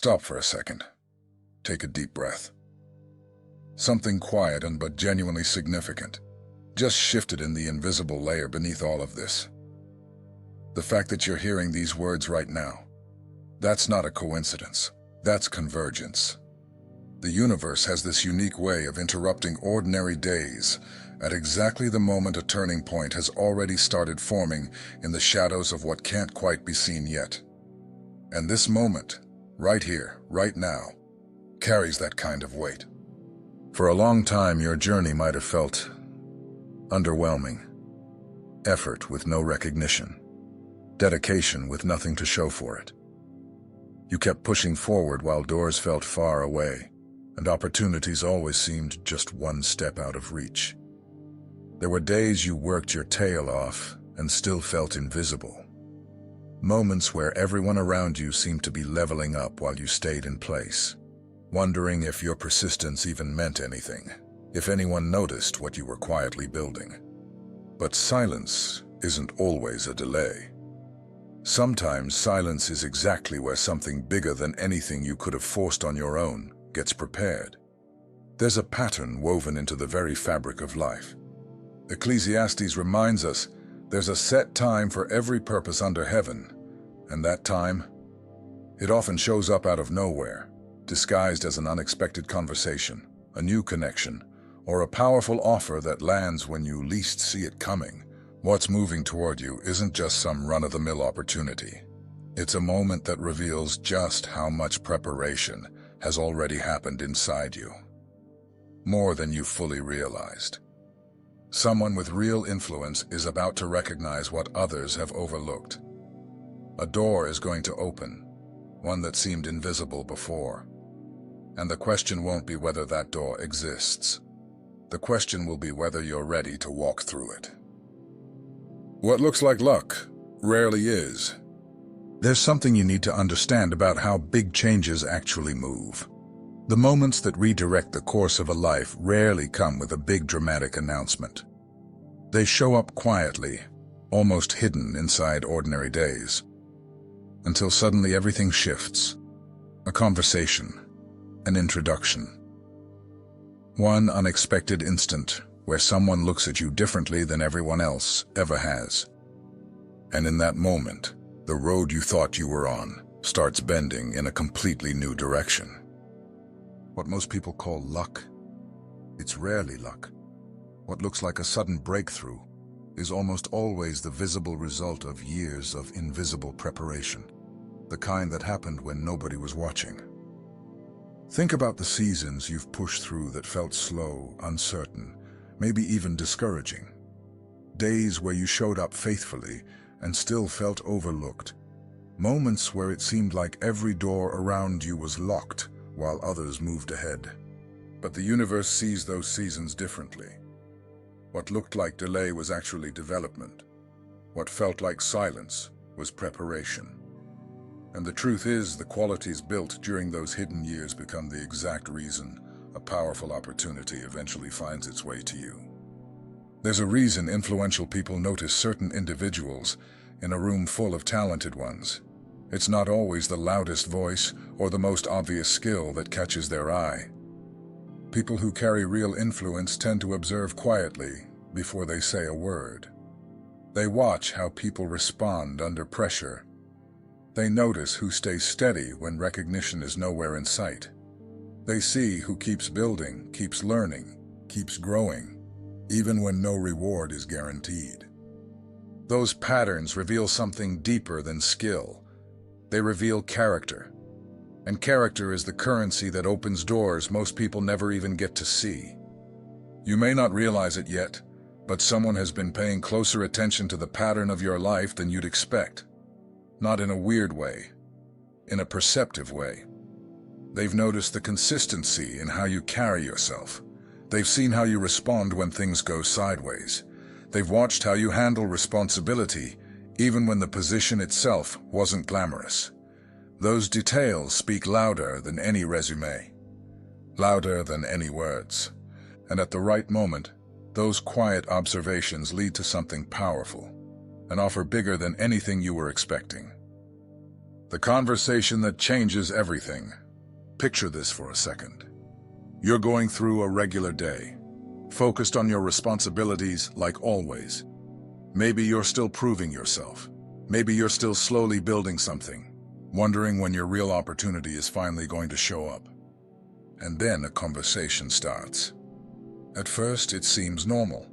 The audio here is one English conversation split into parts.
Stop for a second. Take a deep breath. Something quiet and but genuinely significant just shifted in the invisible layer beneath all of this. The fact that you're hearing these words right now, that's not a coincidence. That's convergence. The universe has this unique way of interrupting ordinary days at exactly the moment a turning point has already started forming in the shadows of what can't quite be seen yet. And this moment, right here, right now, carries that kind of weight. For a long time, your journey might have felt underwhelming. Effort with no recognition. Dedication with nothing to show for it. You kept pushing forward while doors felt far away, and opportunities always seemed just one step out of reach. There were days you worked your tail off and still felt invisible. Moments where everyone around you seemed to be leveling up while you stayed in place, wondering if your persistence even meant anything, if anyone noticed what you were quietly building. But silence isn't always a delay. Sometimes silence is exactly where something bigger than anything you could have forced on your own gets prepared. There's a pattern woven into the very fabric of life. Ecclesiastes reminds us there's a set time for every purpose under heaven, and that time, it often shows up out of nowhere, disguised as an unexpected conversation, a new connection, or a powerful offer that lands when you least see it coming. What's moving toward you isn't just some run-of-the-mill opportunity. It's a moment that reveals just how much preparation has already happened inside you. More than you fully realized. Someone with real influence is about to recognize what others have overlooked. A door is going to open, one that seemed invisible before. And the question won't be whether that door exists. The question will be whether you're ready to walk through it. What looks like luck rarely is. There's something you need to understand about how big changes actually move. The moments that redirect the course of a life rarely come with a big dramatic announcement. They show up quietly, almost hidden inside ordinary days, until suddenly everything shifts. A conversation, an introduction. One unexpected instant where someone looks at you differently than everyone else ever has. And in that moment, the road you thought you were on starts bending in a completely new direction. What most people call luck, it's rarely luck. What looks like a sudden breakthrough is almost always the visible result of years of invisible preparation, the kind that happened when nobody was watching. Think about the seasons you've pushed through that felt slow, uncertain, maybe even discouraging. Days where you showed up faithfully and still felt overlooked. Moments where it seemed like every door around you was locked while others moved ahead. But the universe sees those seasons differently. What looked like delay was actually development. What felt like silence was preparation. And the truth is, the qualities built during those hidden years become the exact reason a powerful opportunity eventually finds its way to you. There's a reason influential people notice certain individuals in a room full of talented ones. It's not always the loudest voice or the most obvious skill that catches their eye. People who carry real influence tend to observe quietly before they say a word. They watch how people respond under pressure. They notice who stays steady when recognition is nowhere in sight. They see who keeps building, keeps learning, keeps growing, even when no reward is guaranteed. Those patterns reveal something deeper than skill. They reveal character. And character is the currency that opens doors most people never even get to see. You may not realize it yet, but someone has been paying closer attention to the pattern of your life than you'd expect. Not in a weird way, in a perceptive way. They've noticed the consistency in how you carry yourself. They've seen how you respond when things go sideways. They've watched how you handle responsibility, even when the position itself wasn't glamorous. Those details speak louder than any resume, louder than any words. And at the right moment, those quiet observations lead to something powerful, an offer bigger than anything you were expecting. The conversation that changes everything. Picture this for a second. You're going through a regular day, focused on your responsibilities like always. Maybe you're still proving yourself. Maybe you're still slowly building something, wondering when your real opportunity is finally going to show up. And then a conversation starts. At first, it seems normal.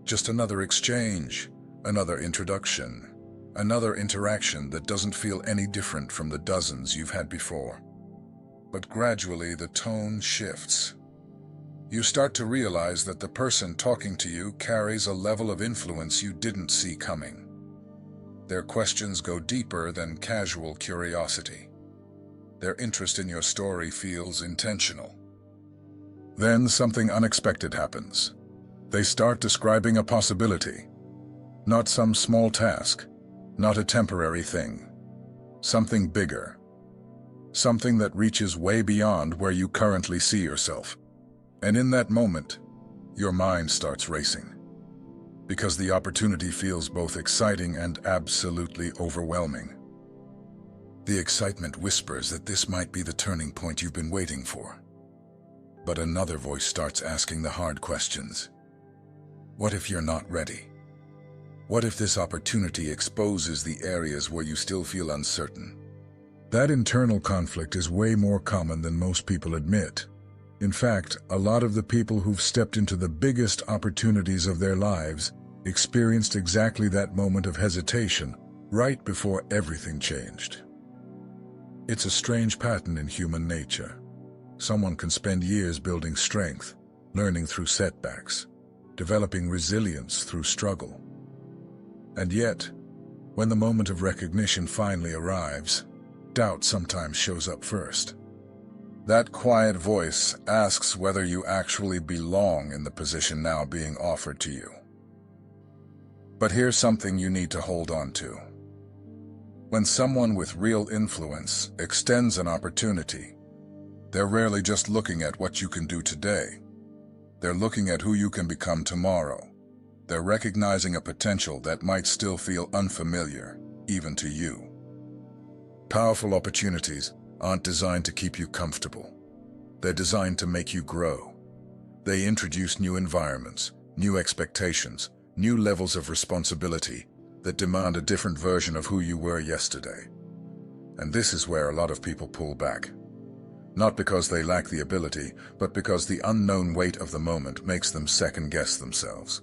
Just another exchange, another introduction, another interaction that doesn't feel any different from the dozens you've had before. But gradually, the tone shifts. You start to realize that the person talking to you carries a level of influence you didn't see coming. Their questions go deeper than casual curiosity. Their interest in your story feels intentional. Then something unexpected happens. They start describing a possibility. Not some small task, not a temporary thing. Something bigger. Something that reaches way beyond where you currently see yourself. And in that moment, your mind starts racing. Because the opportunity feels both exciting and absolutely overwhelming. The excitement whispers that this might be the turning point you've been waiting for. But another voice starts asking the hard questions. What if you're not ready? What if this opportunity exposes the areas where you still feel uncertain? That internal conflict is way more common than most people admit. In fact, a lot of the people who've stepped into the biggest opportunities of their lives experienced exactly that moment of hesitation right before everything changed. It's a strange pattern in human nature. Someone can spend years building strength, learning through setbacks, developing resilience through struggle. And yet, when the moment of recognition finally arrives, doubt sometimes shows up first. That quiet voice asks whether you actually belong in the position now being offered to you. But here's something you need to hold on to. When someone with real influence extends an opportunity, they're rarely just looking at what you can do today. They're looking at who you can become tomorrow. They're recognizing a potential that might still feel unfamiliar, even to you. Powerful opportunities aren't designed to keep you comfortable. They're designed to make you grow. They introduce new environments, new expectations, new levels of responsibility that demand a different version of who you were yesterday. And this is where a lot of people pull back. Not because they lack the ability, but because the unknown weight of the moment makes them second-guess themselves.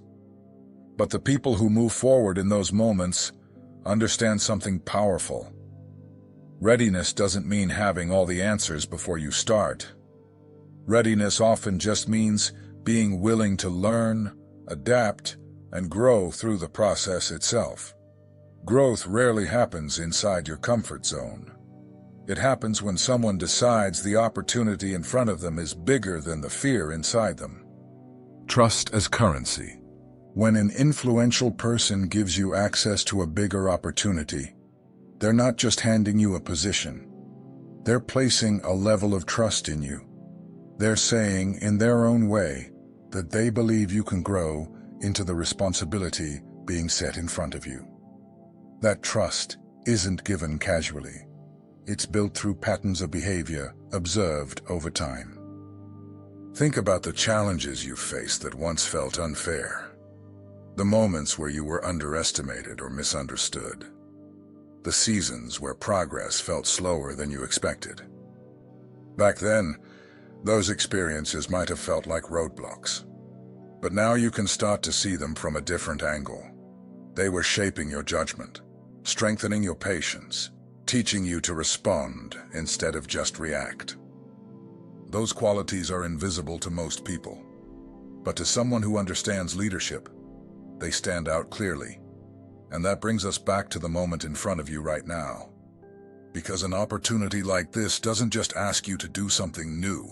But the people who move forward in those moments understand something powerful. Readiness doesn't mean having all the answers before you start. Readiness often just means being willing to learn, adapt, and grow through the process itself. Growth rarely happens inside your comfort zone. It happens when someone decides the opportunity in front of them is bigger than the fear inside them. Trust as currency. When an influential person gives you access to a bigger opportunity, they're not just handing you a position. They're placing a level of trust in you. They're saying, in their own way, that they believe you can grow into the responsibility being set in front of you. That trust isn't given casually. It's built through patterns of behavior observed over time. Think about the challenges you've faced that once felt unfair. The moments where you were underestimated or misunderstood. The seasons where progress felt slower than you expected. Back then, those experiences might have felt like roadblocks. But now you can start to see them from a different angle. They were shaping your judgment, strengthening your patience, teaching you to respond instead of just react. Those qualities are invisible to most people. But to someone who understands leadership, they stand out clearly. And that brings us back to the moment in front of you right now. Because an opportunity like this doesn't just ask you to do something new.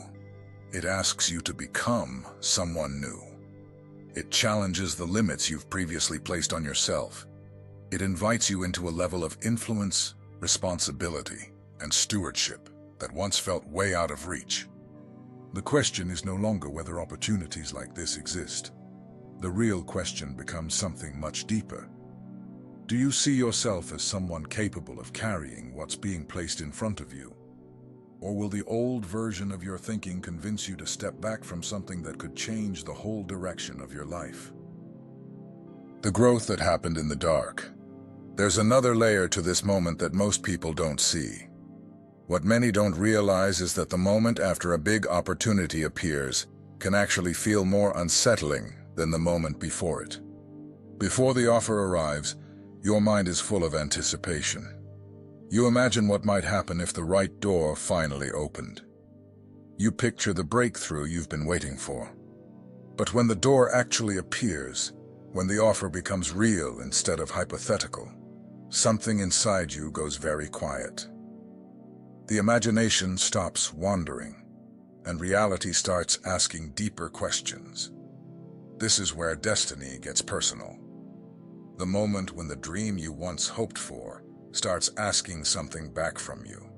It asks you to become someone new. It challenges the limits you've previously placed on yourself. It invites you into a level of influence, responsibility, and stewardship that once felt way out of reach. The question is no longer whether opportunities like this exist. The real question becomes something much deeper. Do you see yourself as someone capable of carrying what's being placed in front of you? Or will the old version of your thinking convince you to step back from something that could change the whole direction of your life? The growth that happened in the dark. There's another layer to this moment that most people don't see. What many don't realize is that the moment after a big opportunity appears can actually feel more unsettling than the moment before it. Before the offer arrives, your mind is full of anticipation. You imagine what might happen if the right door finally opened. You picture the breakthrough you've been waiting for. But when the door actually appears, when the offer becomes real instead of hypothetical, something inside you goes very quiet. The imagination stops wandering, and reality starts asking deeper questions. This is where destiny gets personal. The moment when the dream you once hoped for starts asking something back from you.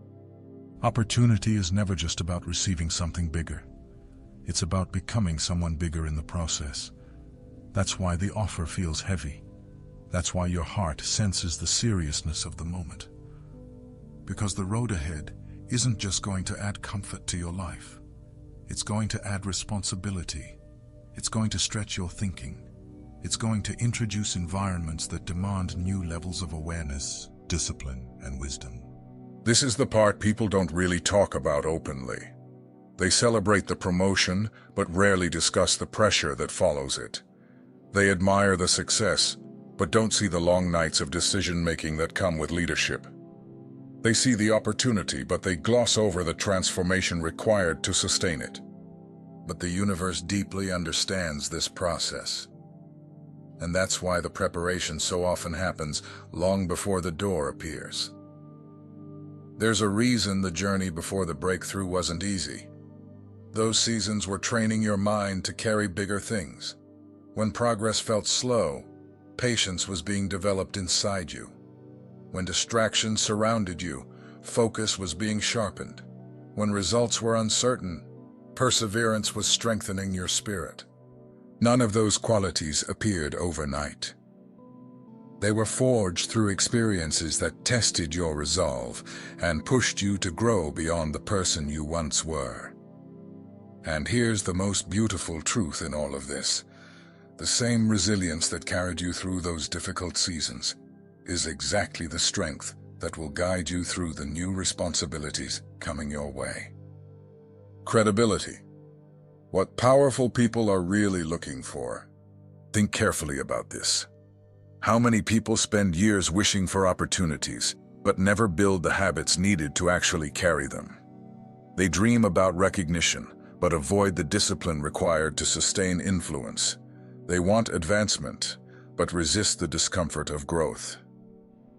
Opportunity is never just about receiving something bigger. It's about becoming someone bigger in the process. That's why the offer feels heavy. That's why your heart senses the seriousness of the moment. Because the road ahead isn't just going to add comfort to your life. It's going to add responsibility. It's going to stretch your thinking. It's going to introduce environments that demand new levels of awareness, discipline, and wisdom. This is the part people don't really talk about openly. They celebrate the promotion, but rarely discuss the pressure that follows it. They admire the success, but don't see the long nights of decision-making that come with leadership. They see the opportunity, but they gloss over the transformation required to sustain it. But the universe deeply understands this process. And that's why the preparation so often happens long before the door appears. There's a reason the journey before the breakthrough wasn't easy. Those seasons were training your mind to carry bigger things. When progress felt slow, patience was being developed inside you. When distractions surrounded you, focus was being sharpened. When results were uncertain, perseverance was strengthening your spirit. None of those qualities appeared overnight. They were forged through experiences that tested your resolve and pushed you to grow beyond the person you once were. And here's the most beautiful truth in all of this. The same resilience that carried you through those difficult seasons is exactly the strength that will guide you through the new responsibilities coming your way. Credibility. What powerful people are really looking for. Think carefully about this. How many people spend years wishing for opportunities, but never build the habits needed to actually carry them? They dream about recognition, but avoid the discipline required to sustain influence. They want advancement, but resist the discomfort of growth.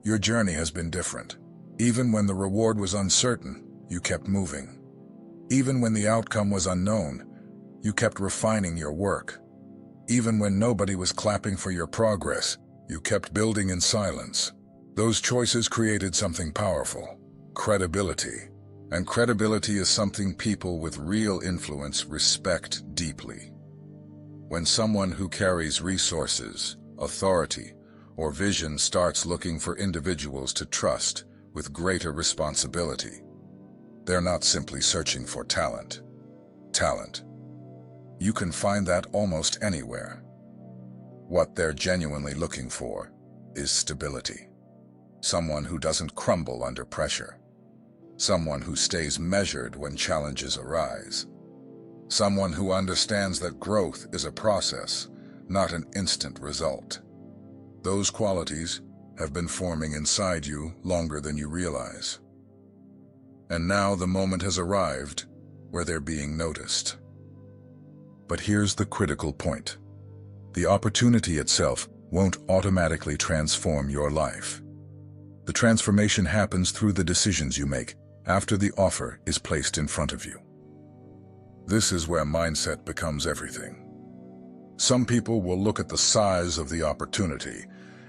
Your journey has been different. Even when the reward was uncertain, you kept moving. Even when the outcome was unknown, you kept refining your work. Even when nobody was clapping for your progress, you kept building in silence. Those choices created something powerful: credibility. And credibility is something people with real influence respect deeply. When someone who carries resources, authority, or vision starts looking for individuals to trust with greater responsibility, they're not simply searching for talent. You can find that almost anywhere. What they're genuinely looking for is stability. Someone who doesn't crumble under pressure. Someone who stays measured when challenges arise. Someone who understands that growth is a process, not an instant result. Those qualities have been forming inside you longer than you realize. And now the moment has arrived where they're being noticed. But here's the critical point. The opportunity itself won't automatically transform your life. The transformation happens through the decisions you make after the offer is placed in front of you. This is where mindset becomes everything. Some people will look at the size of the opportunity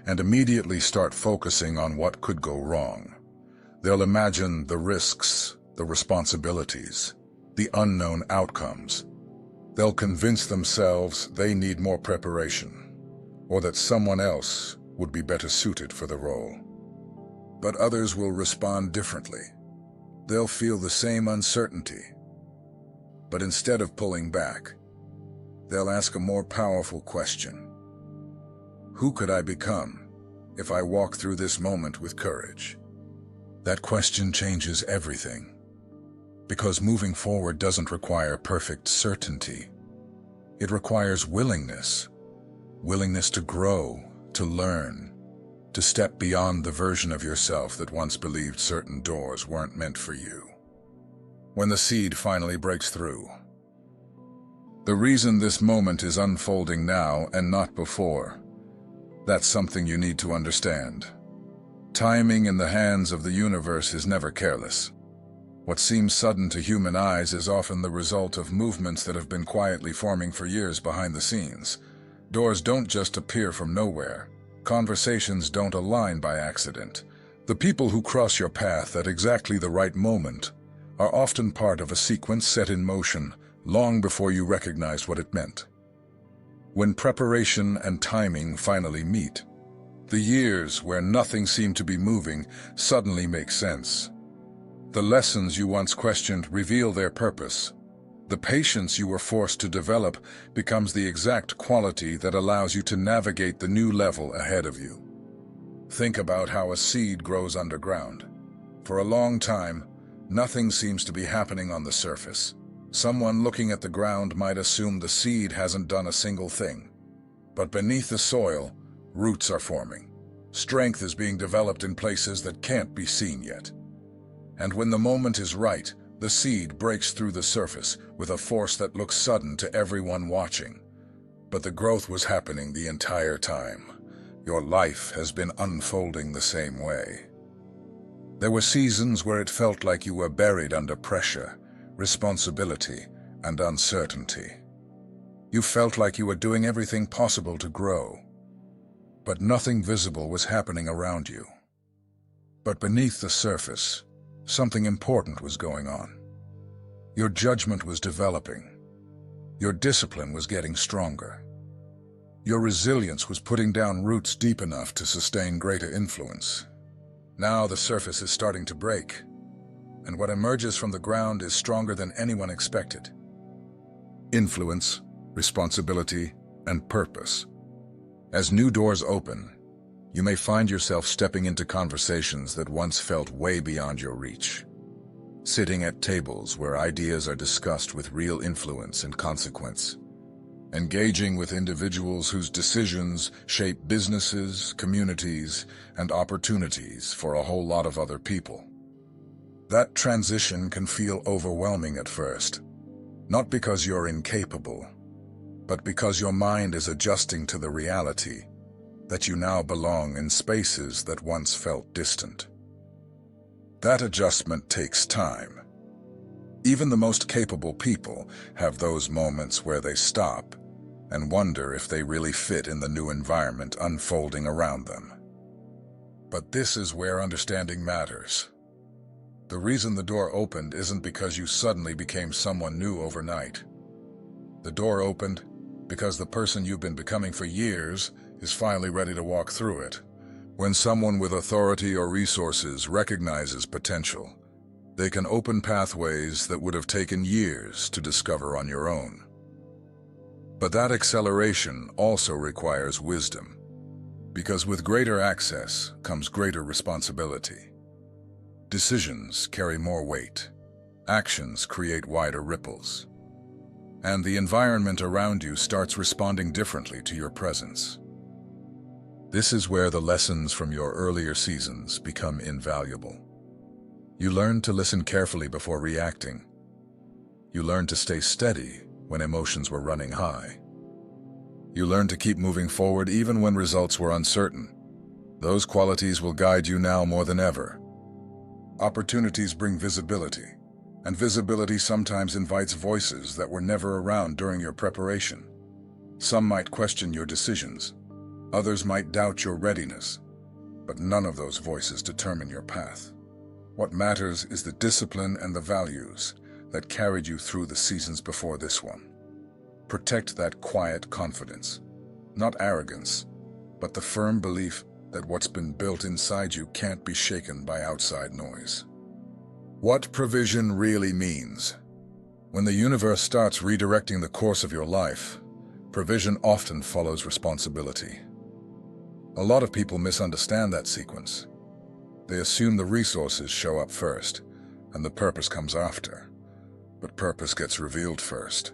and immediately start focusing on what could go wrong. They'll imagine the risks, the responsibilities, the unknown outcomes. They'll convince themselves they need more preparation, or that someone else would be better suited for the role. But others will respond differently. They'll feel the same uncertainty. But instead of pulling back, they'll ask a more powerful question. Who could I become if I walk through this moment with courage? That question changes everything. Because moving forward doesn't require perfect certainty. It requires willingness. Willingness to grow, to learn, to step beyond the version of yourself that once believed certain doors weren't meant for you. When the seed finally breaks through. The reason this moment is unfolding now and not before, that's something you need to understand. Timing in the hands of the universe is never careless. What seems sudden to human eyes is often the result of movements that have been quietly forming for years behind the scenes. Doors don't just appear from nowhere. Conversations don't align by accident. The people who cross your path at exactly the right moment are often part of a sequence set in motion long before you recognize what it meant. When preparation and timing finally meet, the years where nothing seemed to be moving suddenly make sense. The lessons you once questioned reveal their purpose. The patience you were forced to develop becomes the exact quality that allows you to navigate the new level ahead of you. Think about how a seed grows underground. For a long time, nothing seems to be happening on the surface. Someone looking at the ground might assume the seed hasn't done a single thing. But beneath the soil, roots are forming. Strength is being developed in places that can't be seen yet. And when the moment is right, the seed breaks through the surface with a force that looks sudden to everyone watching. But the growth was happening the entire time. Your life has been unfolding the same way. There were seasons where it felt like you were buried under pressure, responsibility, and uncertainty. You felt like you were doing everything possible to grow. But nothing visible was happening around you. But beneath the surface, something important was going on. Your judgment was developing. Your discipline was getting stronger. Your resilience was putting down roots deep enough to sustain greater influence. Now the surface is starting to break, and what emerges from the ground is stronger than anyone expected. Influence, responsibility, and purpose. As new doors open, you may find yourself stepping into conversations that once felt way beyond your reach. Sitting at tables where ideas are discussed with real influence and consequence. Engaging with individuals whose decisions shape businesses, communities, and opportunities for a whole lot of other people. That transition can feel overwhelming at first, not because you're incapable, but because your mind is adjusting to the reality that you now belong in spaces that once felt distant. That adjustment takes time. Even the most capable people have those moments where they stop and wonder if they really fit in the new environment unfolding around them. But this is where understanding matters. The reason the door opened isn't because you suddenly became someone new overnight. The door opened because the person you've been becoming for years is finally ready to walk through it. When someone with authority or resources recognizes potential, they can open pathways that would have taken years to discover on your own. But that acceleration also requires wisdom, because with greater access comes greater responsibility. Decisions carry more weight. Actions create wider ripples. And the environment around you starts responding differently to your presence. This is where the lessons from your earlier seasons become invaluable. You learn to listen carefully before reacting. You learn to stay steady when emotions were running high. You learn to keep moving forward even when results were uncertain. Those qualities will guide you now more than ever. Opportunities bring visibility, and visibility sometimes invites voices that were never around during your preparation. Some might question your decisions. Others might doubt your readiness, but none of those voices determine your path. What matters is the discipline and the values that carried you through the seasons before this one. Protect that quiet confidence, not arrogance, but the firm belief that what's been built inside you can't be shaken by outside noise. What provision really means. When the universe starts redirecting the course of your life, provision often follows responsibility. A lot of people misunderstand that sequence. They assume the resources show up first, and the purpose comes after. But purpose gets revealed first,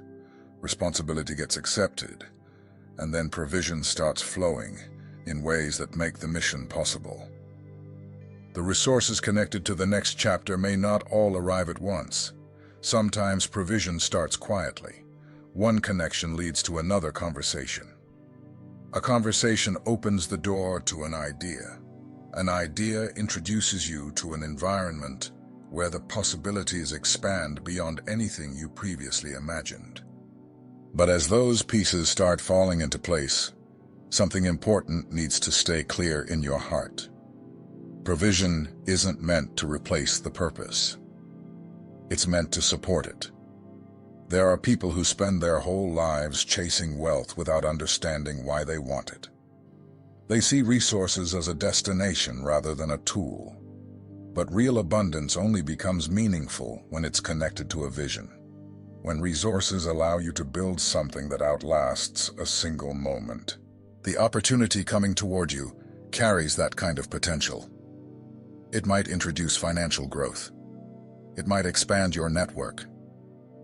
responsibility gets accepted, and then provision starts flowing in ways that make the mission possible. The resources connected to the next chapter may not all arrive at once. Sometimes provision starts quietly. One connection leads to another conversation. A conversation opens the door to an idea. An idea introduces you to an environment where the possibilities expand beyond anything you previously imagined. But as those pieces start falling into place, something important needs to stay clear in your heart. Provision isn't meant to replace the purpose. It's meant to support it. There are people who spend their whole lives chasing wealth without understanding why they want it. They see resources as a destination rather than a tool. But real abundance only becomes meaningful when it's connected to a vision. When resources allow you to build something that outlasts a single moment. The opportunity coming toward you carries that kind of potential. It might introduce financial growth. It might expand your network.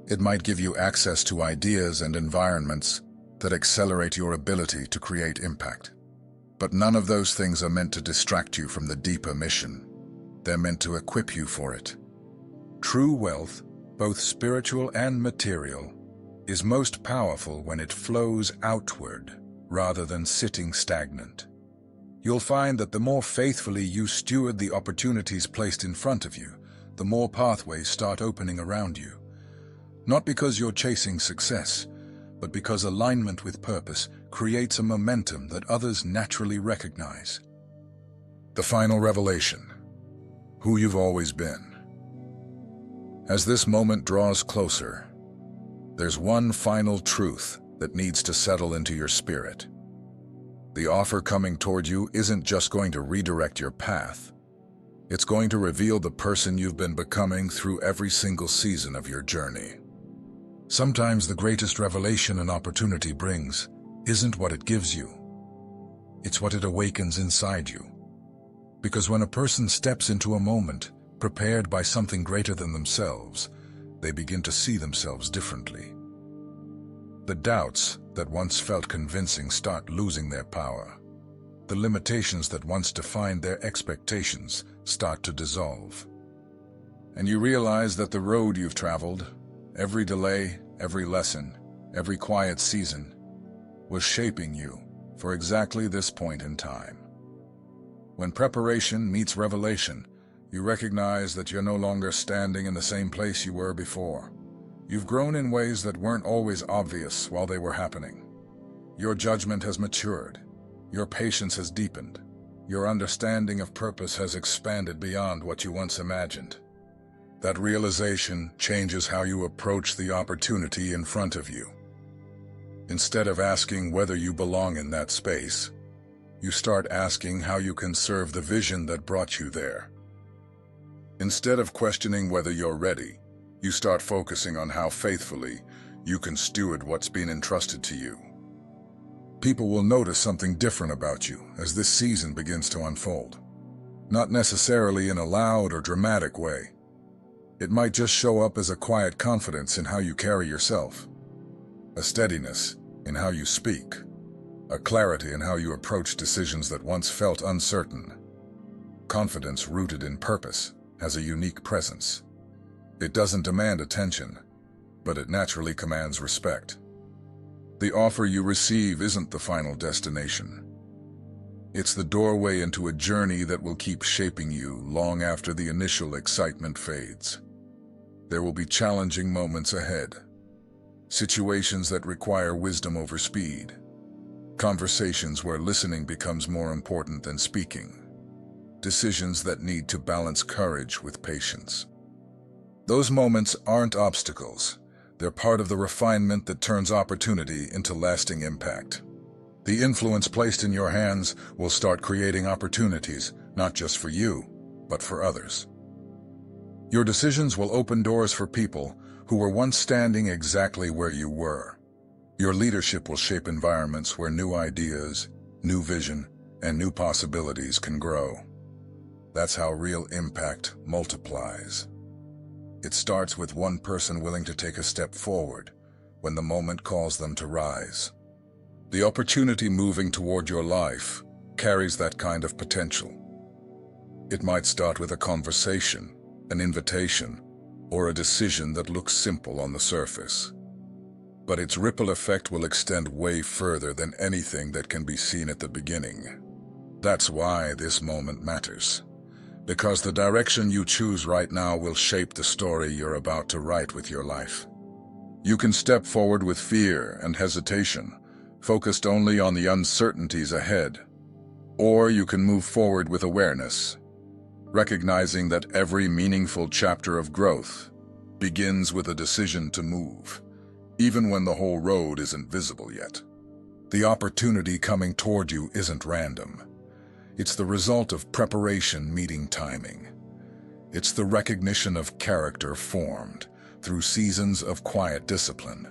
It might give you access to ideas and environments that accelerate your ability to create impact. But none of those things are meant to distract you from the deeper mission. They're meant to equip you for it. True wealth, both spiritual and material, is most powerful when it flows outward rather than sitting stagnant. You'll find that the more faithfully you steward the opportunities placed in front of you, the more pathways start opening around you. Not because you're chasing success, but because alignment with purpose creates a momentum that others naturally recognize. The final revelation: who you've always been. As this moment draws closer, there's one final truth that needs to settle into your spirit. The offer coming toward you isn't just going to redirect your path. It's going to reveal the person you've been becoming through every single season of your journey. Sometimes the greatest revelation an opportunity brings isn't what it gives you. It's what it awakens inside you. Because when a person steps into a moment prepared by something greater than themselves, they begin to see themselves differently. The doubts that once felt convincing start losing their power. The limitations that once defined their expectations start to dissolve. And you realize that the road you've traveled, every delay, every lesson, every quiet season, was shaping you for exactly this point in time. When preparation meets revelation, you recognize that you're no longer standing in the same place you were before. You've grown in ways that weren't always obvious while they were happening. Your judgment has matured. Your patience has deepened. Your understanding of purpose has expanded beyond what you once imagined. That realization changes how you approach the opportunity in front of you. Instead of asking whether you belong in that space, you start asking how you can serve the vision that brought you there. Instead of questioning whether you're ready, you start focusing on how faithfully you can steward what's been entrusted to you. People will notice something different about you as this season begins to unfold. Not necessarily in a loud or dramatic way. It might just show up as a quiet confidence in how you carry yourself, a steadiness in how you speak, a clarity in how you approach decisions that once felt uncertain. Confidence rooted in purpose has a unique presence. It doesn't demand attention, but it naturally commands respect. The offer you receive isn't the final destination. It's the doorway into a journey that will keep shaping you long after the initial excitement fades. There will be challenging moments ahead, situations that require wisdom over speed, conversations where listening becomes more important than speaking, decisions that need to balance courage with patience. Those moments aren't obstacles. They're part of the refinement that turns opportunity into lasting impact. The influence placed in your hands will start creating opportunities, not just for you, but for others. Your decisions will open doors for people who were once standing exactly where you were. Your leadership will shape environments where new ideas, new vision, and new possibilities can grow. That's how real impact multiplies. It starts with one person willing to take a step forward when the moment calls them to rise. The opportunity moving toward your life carries that kind of potential. It might start with a conversation, an invitation, or a decision that looks simple on the surface. But its ripple effect will extend way further than anything that can be seen at the beginning. That's why this moment matters. Because the direction you choose right now will shape the story you're about to write with your life. You can step forward with fear and hesitation, focused only on the uncertainties ahead. Or you can move forward with awareness, recognizing that every meaningful chapter of growth begins with a decision to move, even when the whole road isn't visible yet. The opportunity coming toward you isn't random. It's the result of preparation meeting timing. It's the recognition of character formed through seasons of quiet discipline.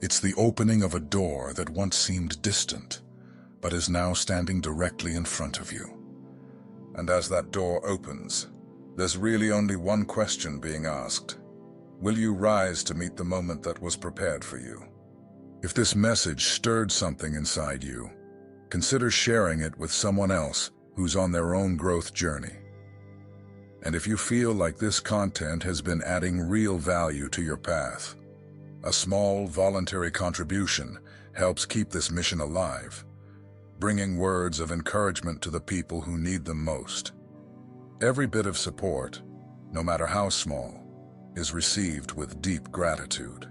It's the opening of a door that once seemed distant, but is now standing directly in front of you. And as that door opens, there's really only one question being asked. Will you rise to meet the moment that was prepared for you? If this message stirred something inside you, consider sharing it with someone else who's on their own growth journey. And if you feel like this content has been adding real value to your path, a small voluntary contribution helps keep this mission alive, bringing words of encouragement to the people who need them most. Every bit of support, no matter how small, is received with deep gratitude.